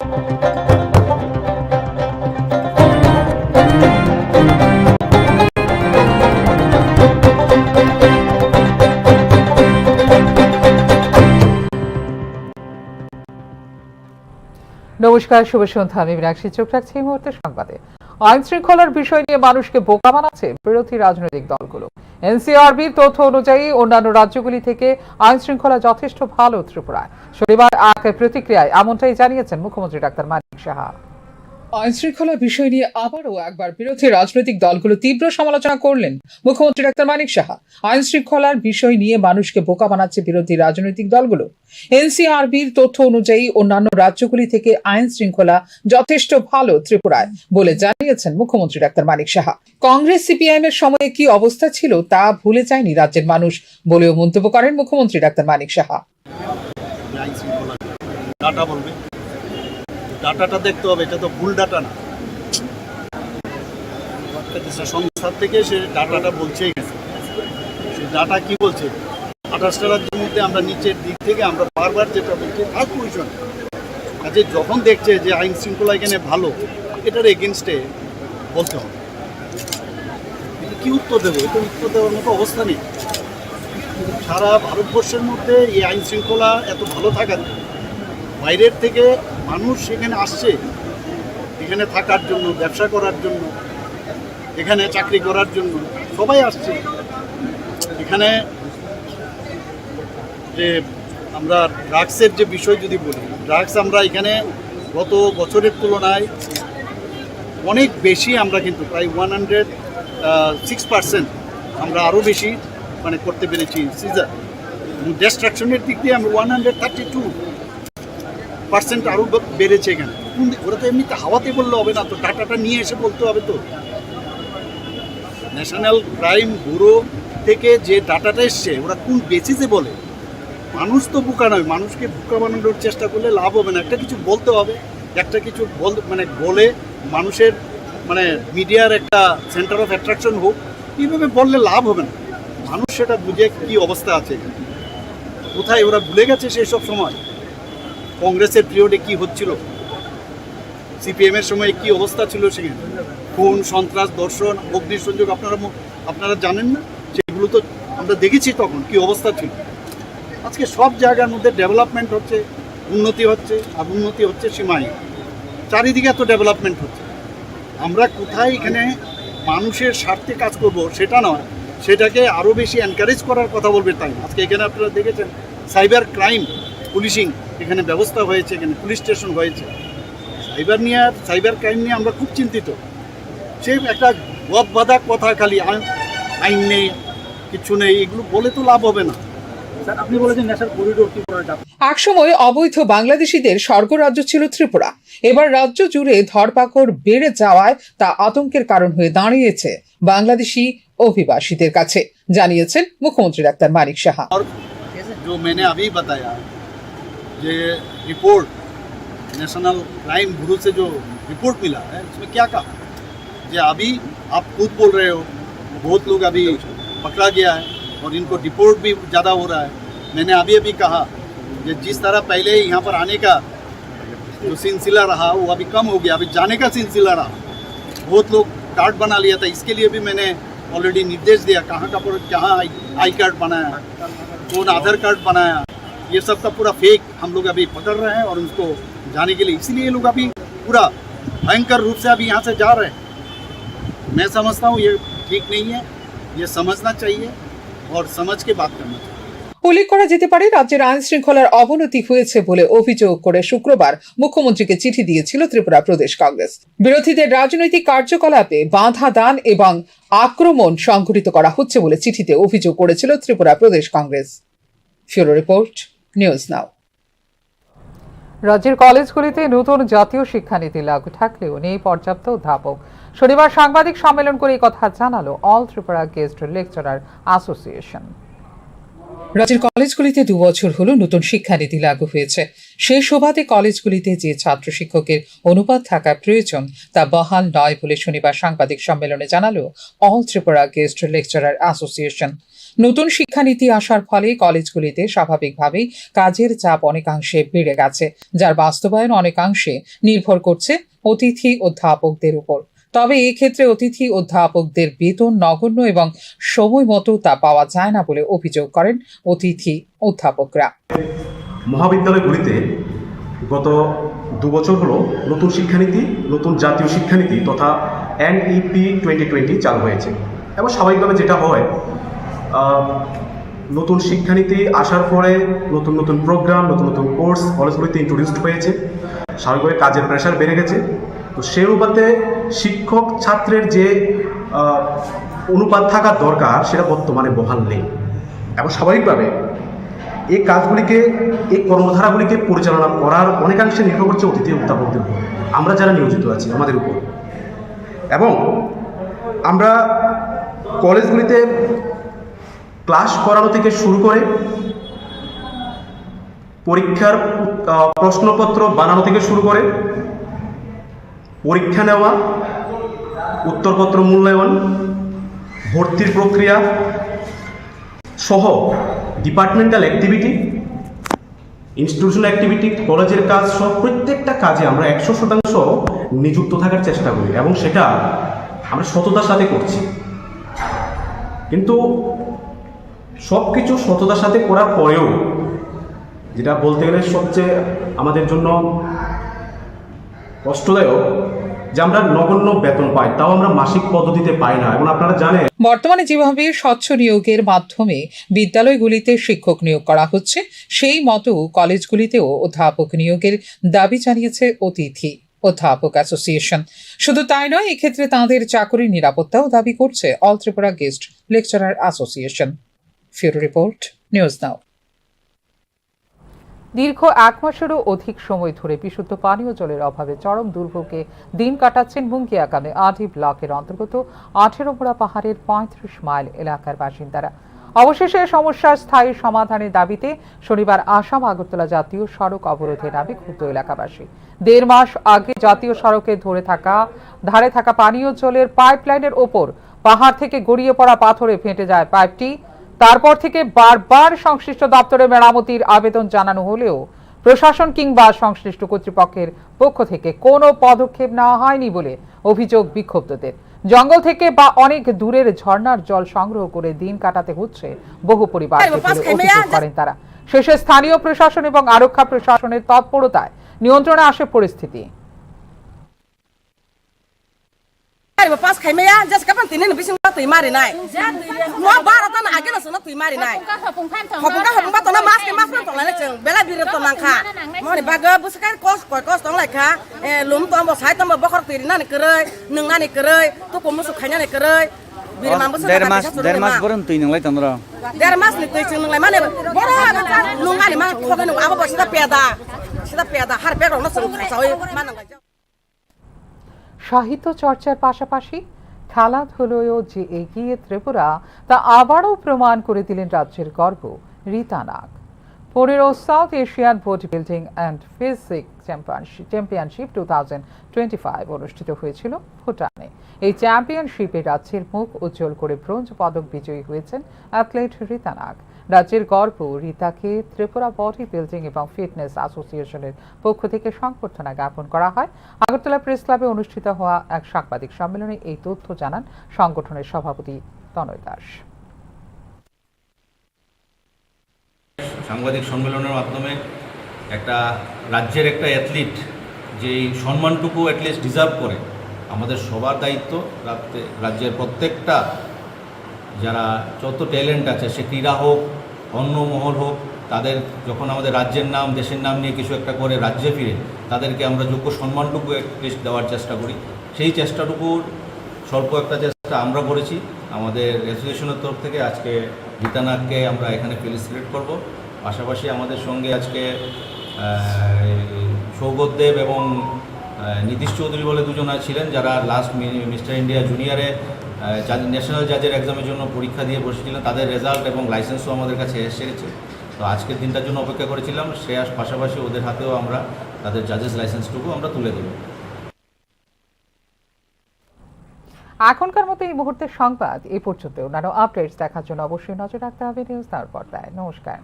নমস্কার, শুভ সন্ধ্যা। আমি মীনাক্ষী। চোখ রাখছি এই মুহূর্তে সংবাদে। আইন শৃঙ্খলার বিষয় নিয়ে মানুষকে বোকা বানাচ্ছে বিরোধী রাজনৈতিক দলগুলো। এনসিআরবির তথ্য অনুযায়ী অন্যান্য রাজ্যগুলি থেকে আইন শৃঙ্খলা যথেষ্ট ভালো ত্রিপুরায়। শনিবার এক প্রতিক্রিয়ায় এমনটাই জানিয়েছেন মুখ্যমন্ত্রী ডাক্তার মানিক সাহা। আইন শৃঙ্খলা বিষয় নিয়ে আবারও একবার বিরোধী রাজনৈতিক দলগুলো তীব্র সমালোচনা করলেন মুখ্যমন্ত্রী ডাক্তার মানিক সাহা। আইন শৃঙ্খলার বিষয় নিয়ে মানুষকে বোকা বানাচ্ছে বিরোধী রাজনৈতিক দলগুলো। এনসিআরবির তথ্য অনুযায়ী অন্যান্য রাজ্যগুলি থেকে আইন শৃঙ্খলা যথেষ্ট ভালো ত্রিপুরায় বলে জানিয়েছেন মুখ্যমন্ত্রী ডাক্তার মানিক সাহা। কংগ্রেস সিপিআইএম এর সময়ে কি অবস্থা ছিল তা ভুলে যায়নি রাজ্যের মানুষ বলেও মন্তব্য করেন মুখ্যমন্ত্রী ডাক্তার মানিক সাহা। ডাটাটা দেখতে হবে, এটা তো ভুল ডাটা না। সংস্থা থেকে সে ডাটাটা বলছেই গেছে। সে ডাটা কি বলছে? 28টা রাজ্যের মধ্যে আমরা নিচের দিক থেকে আমরা বারবার যেটা বলছি ফার্স্ট পজিশন। কাজে যখন দেখছে যে আইন শৃঙ্খলা এখানে ভালো, এটার এগেনস্টে বলতে হবে। কি উত্তর দেবো? এটা উত্তর দেওয়ার মতো অবস্থা নেই। সারা ভারতবর্ষের মধ্যে এই আইন শৃঙ্খলা এত ভালো থাকার বাইরের থেকে মানুষ এখানে আসছে, এখানে থাকার জন্য, ব্যবসা করার জন্য, এখানে চাকরি করার জন্য সবাই আসছে। এখানে যে আমরা ড্রাগসের যে বিষয় যদি বলি, ড্রাগস আমরা এখানে গত বছরের তুলনায় অনেক বেশি, আমরা কিন্তু প্রায় 106% আমরা আরও বেশি মানে করতে পেরেছি। সিজার ডিস্ট্রাকশনের দিক দিয়ে আমরা 132% আরও বেড়েছে এখানে। ওরা তো এমনিতে হাওয়াতে বললে হবে না, তো ডাটাটা নিয়ে এসে বলতে হবে। তো ন্যাশনাল ক্রাইম ব্যুরো থেকে যে ডাটাটা এসছে, ওরা কোন বেসিসে বলে? মানুষ তো বোকা নয়, মানুষকে বোকা বানানোর চেষ্টা করলে লাভ হবে না। একটা কিছু বলতে হবে, একটা কিছু বলে মানুষের মিডিয়ার একটা সেন্টার অফ অ্যাট্রাকশন হোক। এইভাবে বললে লাভ হবে না। মানুষ সেটা বুঝে কি অবস্থা আছে, কোথায় ওরা ভুলে গেছে সেই সব সময়। কংগ্রেসের পিরিয়ডে কি হচ্ছিল, সিপিএমের সময় কি অবস্থা ছিল, সেখানে খুন, সন্ত্রাস, ধর্ষণ, অগ্নিসংযোগ আপনারা জানেন না? সেগুলো তো আমরা দেখেছি তখন কি অবস্থা ছিল। আজকে সব জায়গার মধ্যে ডেভেলপমেন্ট হচ্ছে, উন্নতি হচ্ছে, আর উন্নতি হচ্ছে সীমাহীন। চারিদিকে এত ডেভেলপমেন্ট হচ্ছে। আমরা কোথায় এখানে মানুষের স্বার্থে কাজ করব সেটা নয়, সেটাকে আরও বেশি এনকারেজ করার কথা বলবে। তাই আজকে এখানে আপনারা দেখেছেন সাইবার ক্রাইম পুলিশিং এখানে ব্যবস্থা হয়েছে, এখানে পুলিশ স্টেশন হয়েছে। সাইবার ক্রাইম নিয়ে আমরা খুব চিন্তিত। সে একটা গদ বাঁধা কথা, খালি আইন নেই, কিছু নেই, এগুলো বলে তো লাভ হবে না। আপনি বলেছেন ন্যাশনাল করিডোর কি করা যাবে। একসময় অবৈধ বাংলাদেশিদের স্বর্গরাজ্য ছিল ত্রিপুরা। এবার রাজ্য জুড়ে ধরপাকড় বেড়ে যাওয়ায় তা আতঙ্কের কারণ হয়ে দাঁড়িয়েছে বাংলাদেশি অভিবাসীদের কাছে, জানিয়েছেন মুখ্যমন্ত্রী ডাক্তার মানিক সাহা। जो मैंने अभी बताया, ये रिपोर्ट नेशनल क्राइम ब्यूरो से जो रिपोर्ट मिला है, उसमें क्या कहा? ये अभी आप खुद बोल रहे हो बहुत लोग अभी पकड़ा गया है और इनको डिपोर्ट भी ज़्यादा हो रहा है। मैंने अभी कहा कि जिस तरह पहले यहाँ पर आने का जो सिलसिला रहा वो अभी कम हो गया, अभी जाने का सिलसिला रहा। बहुत लोग कार्ड बना लिया था, इसके लिए भी मैंने ऑलरेडी निर्देश दिया कहाँ आई कार्ड बनाया, कौन आधार कार्ड बनाया, ये सब का पूरा फेक हम लोग अभी पकड़ रहे हैं और उनको जाने के लिए, इसीलिए ये लोग अभी पूरा भयंकर रूप से अभी यहाँ से जा रहे हैं। मैं समझता हूँ ये ठीक नहीं है, ये समझना चाहिए और समझ के बात करना चाहिए। উল্লেখ করা যেতে পারে, রাজ্যের আইন শৃঙ্খলার অবনতি হয়েছে বলে অভিযোগ করে শুক্রবার মুখ্যমন্ত্রীকে চিঠি দিয়েছিল ত্রিপুরা প্রদেশ কংগ্রেস। বিরোধীদের রাজনৈতিক কার্যকলাপে বাধা দান এবং আক্রমণ সংঘটিত করা হচ্ছে বলে চিঠিতে অভিযোগ করেছিল ত্রিপুরা প্রদেশ Congress. Bureau report, news now. রাজ্যের কলেজগুলিতে নতুন জাতীয় শিক্ষানীতি লাগু থাকলেও নেই পর্যাপ্ত অধ্যাপক। শনিবার সাংবাদিক সম্মেলন করে এই কথা জানালো all Tripura guest lecturer association. রাজ্যের কলেজগুলিতে 2 বছর হলো নতুন শিক্ষানীতি লাগু হয়েছে। সেই সুবাদে কলেজগুলিতে যে ছাত্র শিক্ষকের অনুপাত থাকা প্রয়োজন তা বহাল নয় বলে শনিবার সাংবাদিক সম্মেলনে জানালো all Tripura guest lecturer association. নতুন শিক্ষানীতি আসার ফলে কলেজগুলিতে স্বাভাবিকভাবেই কাজের চাপ অনেকাংশে বেড়ে গেছে, যার বাস্তবায়ন অনেকাংশে নির্ভর করছে অতিথি অধ্যাপকদের উপর। তবে এক্ষেত্রে অতিথি অধ্যাপকদের বেতন নগণ্য এবং সময় মতো তা পাওয়া যায় না বলে অভিযোগ করেন অতিথি অধ্যাপকরা। মহাবিদ্যালয়গুলিতে গত 2 বছর হলো নতুন শিক্ষানীতি, নতুন জাতীয় শিক্ষানীতি তথা NEP 2020 চালু হয়েছে এবং স্বাভাবিকভাবে যেটা হয়, নতুন শিক্ষানীতি আসার পরে নতুন নতুন প্রোগ্রাম, নতুন নতুন কোর্স কলেজগুলিতে ইন্ট্রোডিউসড হয়েছে, স্বাভাবিকভাবে কাজের প্রেশার বেড়ে গেছে। তো সেই অনুপাতে শিক্ষক ছাত্রের যে অনুপাত থাকার দরকার সেটা বর্তমানে বহাল নেই এবং স্বাভাবিকভাবে এই কাজগুলিকে, এই কর্মধারাগুলিকে পরিচালনা করার অনেকাংশে নির্ভর করছে অতিথি অধ্যাপকদের উপর, আমরা যারা নিয়োজিত আছি আমাদের উপর। এবং আমরা কলেজগুলিতে ক্লাস করানো থেকে শুরু করে পরীক্ষার প্রশ্নপত্র বানানো থেকে শুরু করে পরীক্ষা নেওয়া, উত্তরপত্র মূল্যায়ন, ভর্তির প্রক্রিয়া সহ ডিপার্টমেন্টাল অ্যাক্টিভিটি, ইনস্টিটিউশনাল অ্যাক্টিভিটি, কলেজের কাজ সহ প্রত্যেকটা কাজে আমরা 100% নিযুক্ত থাকার চেষ্টা করি এবং সেটা আমরা সততার সাথে করছি। কিন্তু সব কিছু সততার সাথে করার পরেও যেটা বলতে গেলে সবচেয়ে আমাদের জন্য কষ্টদায়ক, যে আমরা নগণ্য বেতন পাই, তাও আমরা মাসিক পদ্ধতিতে পাই না। এবং আপনারা জানেন বর্তমানে যেভাবে স্বচ্ছ নিয়োগের মাধ্যমে বিদ্যালয়গুলিতে শিক্ষক নিয়োগ করা হচ্ছে, সেই মতো কলেজগুলিতেও অধ্যাপক নিয়োগের দাবি জানিয়েছে অতিথি অধ্যাপক অ্যাসোসিয়েশন। শুধু তাই নয়, এক্ষেত্রে তাঁদের চাকরির নিরাপত্তাও দাবি করছে all Tripura guest lecturer association. Bureau report, news now. দীর্ঘ 1 মাসেরও অধিক সময় ধরে বিশুদ্ধ পানীয় জলের অভাবে চরম দুর্ভোগে দিন কাটাচ্ছেন মুঙ্গিয়াকামে আদি ব্লকের অন্তর্গত 18 পাহাড়ের 35 মাইল এলাকার বাসিন্দারা। অবশেষে সমস্যার স্থায়ী সমাধানের দাবিতে শনিবার আসাম আগরতলা জাতীয় সড়ক অবরোধে নামে ক্ষুব্ধ এলাকাবাসী। 1.5 মাস আগে জাতীয় সড়কে ধারে থাকা পানীয় জলের পাইপলাইনের ওপর পাহাড় থেকে গড়িয়ে পড়া পাথরে ফেটে যায় পাইপটি। তারপর থেকে বারবার সংশ্লিষ্ট দপ্তরে মেরামতির আবেদন জানানো হলেও প্রশাসন কিংবা সংশ্লিষ্ট কর্তৃপক্ষের পক্ষ থেকে কোনো পদক্ষেপ নেওয়া হয়নি বলে অভিযোগ বিক্ষুব্ধদের। জঙ্গল থেকে বা অনেক দূরের ঝর্ণার জল সংগ্রহ করে দিন কাটাতে হচ্ছে বহু পরিবার অভিযোগ করেন তারা। শেষে স্থানীয় প্রশাসন এবং আরক্ষা প্রশাসনের তৎপরতায় নিয়ন্ত্রণে আসে পরিস্থিতি। pas khaimaya jas kapan tinin bising ba tui mari nai mo bara tan age na sona tui mari nai hopung ba to na mas ke mas to la cheng bela bir to nang kha mo ni baga buskai kos tong lai kha lum to mo sai to mo bokhor tiri na ni kerei nung na ni kerei to ko musu khanya ni kerei bir mam busu der mas boron tui nang lai tandra der mas ni tui cheng nang lai mane boro nung na ni ma khoga ni abo sida peda har pe ro na sung chawai manang lai সাহিত্য চর্চার পাশাপাশি খেলাধুলোয়ও যে এগিয়ে ত্রিপুরা, তা আবারও প্রমাণ করে দিলেন রাজ্যের গর্ব রীতা নাগ। 15 south Asian body building and physics championship 2025 অনুষ্ঠিত হয়েছিল ভুটানে। এই চ্যাম্পিয়নশিপে রাজ্যের মুখ উজ্জ্বল করে ব্রোঞ্জ পদক বিজয়ী হয়েছেন অ্যাথলেট রীতা নাগ। রাজ্যের গর্ব রীতাকে ত্রিপুরা বডি বিল্ডিং এবং ফিটনেস অ্যাসোসিয়েশনের পক্ষ থেকে সংবর্ধনা জ্ঞাপন করা হয়। আগরতলা প্রেস ক্লাবে অনুষ্ঠিত হওয়া এক সাংবাদিক সম্মেলনে এই তথ্য জানান সংগঠনের সভাপতি তনয় দাস। সাংবাদিক সম্মেলনের মাধ্যমে একটা রাজ্যের একটা অ্যাথলিট যে সম্মানটুকু অ্যাটলিস্ট ডিজার্ভ করে, আমাদের সবার দায়িত্ব রাজ্যের প্রত্যেকটা যারা যত ট্যালেন্ট আছে, সে ক্রীড়া হোক অন্য মহল হোক, তাদের যখন আমাদের রাজ্যের নাম দেশের নাম নিয়ে কিছু একটা করে রাজ্যে ফিরে তাদেরকে আমরা যোগ্য সম্মানটুকু অ্যাটলিস্ট দেওয়ার চেষ্টা করি। সেই চেষ্টাটুকুর স্বল্প একটা চেষ্টা আমরা করেছি আমাদের অ্যাসোসিয়েশনের তরফ থেকে। আজকে রীতা নাগকে আমরা এখানে ফেলিসিটেট করব। পাশাপাশি আমাদের সঙ্গে আজকে সৌগত দেব এবং নীতিশ চৌধুরী বলে দুজন ছিলেন, যারা লাস্ট মিস্টার ইন্ডিয়া জুনিয়রে ন্যাশনাল জাজের এক্সামের জন্য পরীক্ষা দিয়ে বসেছিলেন। তাদের রেজাল্ট এবং লাইসেন্সও আমাদের কাছে এসেছে। তো আজকের দিনটার জন্য অপেক্ষা করেছিলাম, সে পাশাপাশি ওদের হাতেও আমরা তাদের জাজেস লাইসেন্সটুকু আমরা তুলে দেব। এখনকার মতো এই মুহূর্তের সংবাদ এই পর্যন্ত। অন্যান্য আপডেটস দেখার জন্য অবশ্যই নজর রাখতে হবে নিউজ তার পর্দায়। নমস্কার।